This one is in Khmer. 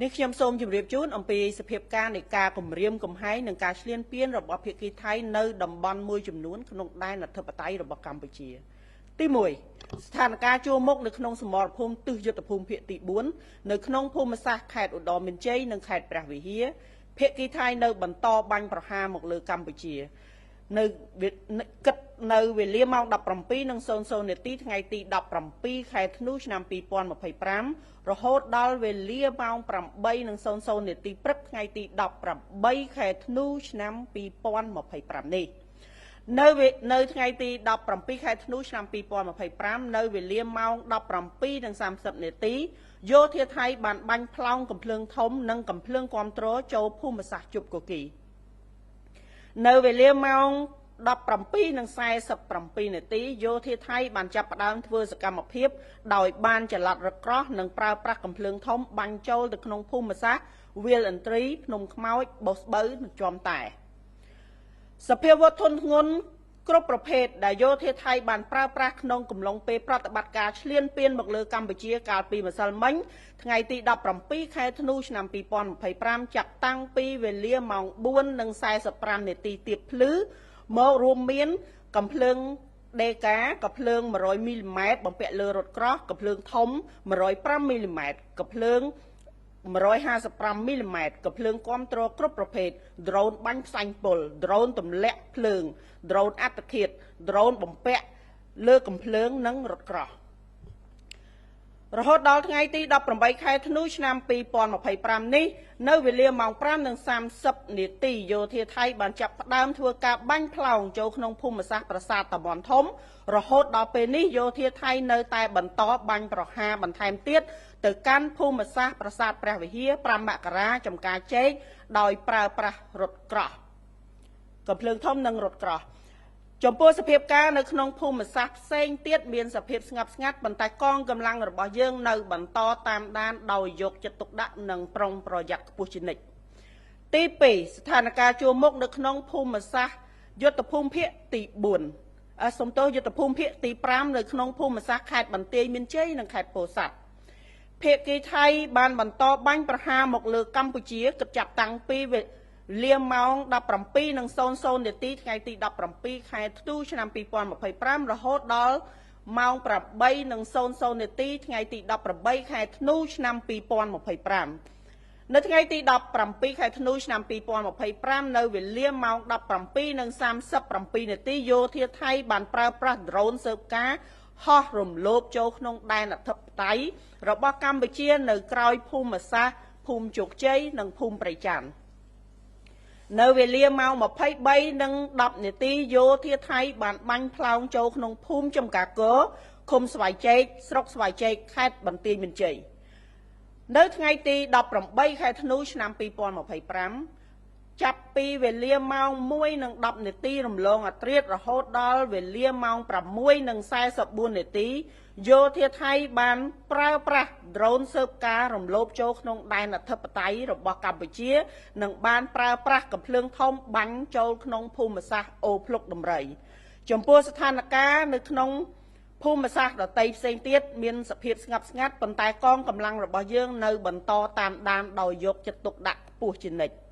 នេះខ្ញុំសូមជម្រាបជូនអំពីសភាពការនៃការគម្រាមកំហែងនិងការឈ្លានពានរបស់ភាគីថៃនៅតំបន់មួយចំនួនក្នុងដែនអធិបតេយ្យរបស់កម្ពុជា ទី 1 ស្ថានភាពជួរមុខនៅក្នុងសមរភូមិទិសយុទ្ធភូមិភាគទី 4 នៅក្នុងភូមិសាស្ត្រខេត្តឧត្តរមានជ័យនិងខេត្តព្រះវិហារភាគីថៃនៅបន្តបាញ់ប្រហារមកលើកម្ពុជានៅគិតនៅវេលាម៉ោង 17:00 នាទីថ្ងៃទី 17 ខែធ្នូឆ្នាំ 2025 រហូតដល់វេលាម៉ោង 8:00 នាទីព្រឹកថ្ងៃទី 18 ខែធ្នូឆ្នាំ 2025 នេះនៅថ្ងៃទី 17 ខែធ្នូឆ្នាំ 2025 នៅវេលាម៉ោង 17:30 នាទីយោធាថៃបានបាញ់ប្លង់កាំភ្លើងធំនិងកាំភ្លើងគាំទ្រចូលភូមិសាស្ត្រជប់គគីនៅវេលាម៉ោង 17:47 នាទីយោធាថៃបានចាប់ផ្ដើមធ្វើសកម្មភាពដោយបានចល័តរឹតក្រោះនិងប្រើប្រាស់កាំភ្លើងធំបាញ់ចូលទៅក្នុងភូមិសាស្ត្រវាលឥន្ទ្រីភ្នំខ្មោចបោះស្បូវនិងជាំតែសភាវុធធនធ្ងន់គ្រប់ប្រភេទដែលយោធាថៃបានប្រើប្រាស់ក្នុងកំឡុងពេលប្រតិបត្តិការឈ្លានពានមកលើកម្ពុជាកាលពីម្សិលមិញថ្ងៃទី 17 ខែធ្នូឆ្នាំ 2025 ចាប់តាំងពីវេលាម៉ោង 4:45 នាទីទៀបភ្លឺមករួមមានកាំភ្លើងដេកាកាំភ្លើង 100 មីលីម៉ែត្របំពាក់លើរថក្រោះកាំភ្លើងធំ 105 មីលីម៉ែត្រកាំភ្លើង 155 មីលីម៉ែត្រកាំភ្លើងគាំទ្រគ្រប់ប្រភេទដ្រូនបាញ់ផ្សាញ់ពុលដ្រូនទម្លាក់ភ្លើងដ្រូនអត្តឃាតដ្រូនបំពាក់លើកាំភ្លើងនិងរថក្រោះរហូតដល់ថ្ងៃទី 18 ខែធ្នូឆ្នាំ 2025 នេះនៅវេលាម៉ោង 5:30 នាទីយោធាថៃបានចាប់ផ្ដើមធ្វើការបាញ់ផ្លោងចូលក្នុងភូមិសាស្ត្រប្រាសាទតាមាន់ធំរហូតដល់ពេលនេះយោធាថៃនៅតែបន្តបាញ់ប្រហារបន្ថែមទៀតទៅកាន់ភូមិសាស្ត្រប្រាសាទព្រះវិហារ 5 មករាចំការចេកដោយប្រើប្រាស់រថក្រោះកាំភ្លើងធំនិងរថក្រោះចំពោះសភាពការនៅក្នុងភូមិសាស្ត្រផ្សេងទៀតមានសភាពស្ងប់ស្ងាត់ប៉ុន្តែកងកម្លាំងរបស់យើងនៅបន្តតាមដានដោយយកចិត្តទុកដាក់និងប្រុងប្រយ័ត្នខ្ពស់ជានិច្ចទី 2 ស្ថានភាពជួរមុខនៅក្នុងភូមិសាស្ត្រយុទ្ធភូមិភាគទី 4 សំទោសយុទ្ធភូមិភាគទី 5 នៅក្នុងភូមិសាស្ត្រខេត្តបន្ទាយមានជ័យនិងខេត្តពោធិ៍សាត់ភាគីថៃបានបន្តបាញ់ប្រហារមកលើកម្ពុជាគិតចាប់តាំងពីវេលាម៉ោង 17:00 នាទីថ្ងៃទី 17 ខែធ្នូឆ្នាំ 2025 រហូតដល់ម៉ោង 8:00 នាទីថ្ងៃទី 18 ខែធ្នូឆ្នាំ 2025 នៅថ្ងៃទី 17 ខែធ្នូឆ្នាំ 2025 នៅវេលាម៉ោង 17:37 នាទីយោធាថៃបានប្រើប្រាស់ដ្រូនស៊ើបការហោះរំលោភចូលក្នុងដែនអធិបតេយ្យរបស់កម្ពុជានៅក្រោយភូមិសាស្ត្រភូមិជោគជ័យនិងភូមិព្រៃច័ន្ទនៅវេលាម៉ោង 23:10 នាទីយោធាថៃបានបាញ់ផ្លោងចូលក្នុងភូមិចំការគរឃុំស្វាយចេកស្រុកស្វាយចេកខេត្តបន្ទាយមានជ័យនៅថ្ងៃទី 18 ខែធ្នូឆ្នាំ 2025 ចាប់ពីវេលាម៉ោង 1:10 នាទីរំលងអធ្រាត្ររហូតដល់វេលាម៉ោង 6:44 នាទីយោធាថៃបានប្រើប្រាស់ដ្រូនស៊ើបការរំលោភចូលក្នុងដែនអធិបតេយ្យរបស់កម្ពុជានិងបានប្រើប្រាស់កាំភ្លើងធំបាញ់ចូលក្នុងភូមិសាស្ត្រអូភ្លុកដំរីចំពោះស្ថានភាពនៅក្នុងភូមិសាស្ត្រដទៃផ្សេងទៀតមានសភាពស្ងប់ស្ងាត់ប៉ុន្តែកងកម្លាំងរបស់យើងនៅបន្តតាមដានដោយយកចិត្តទុកដាក់ខ្ពស់ជានិច្ច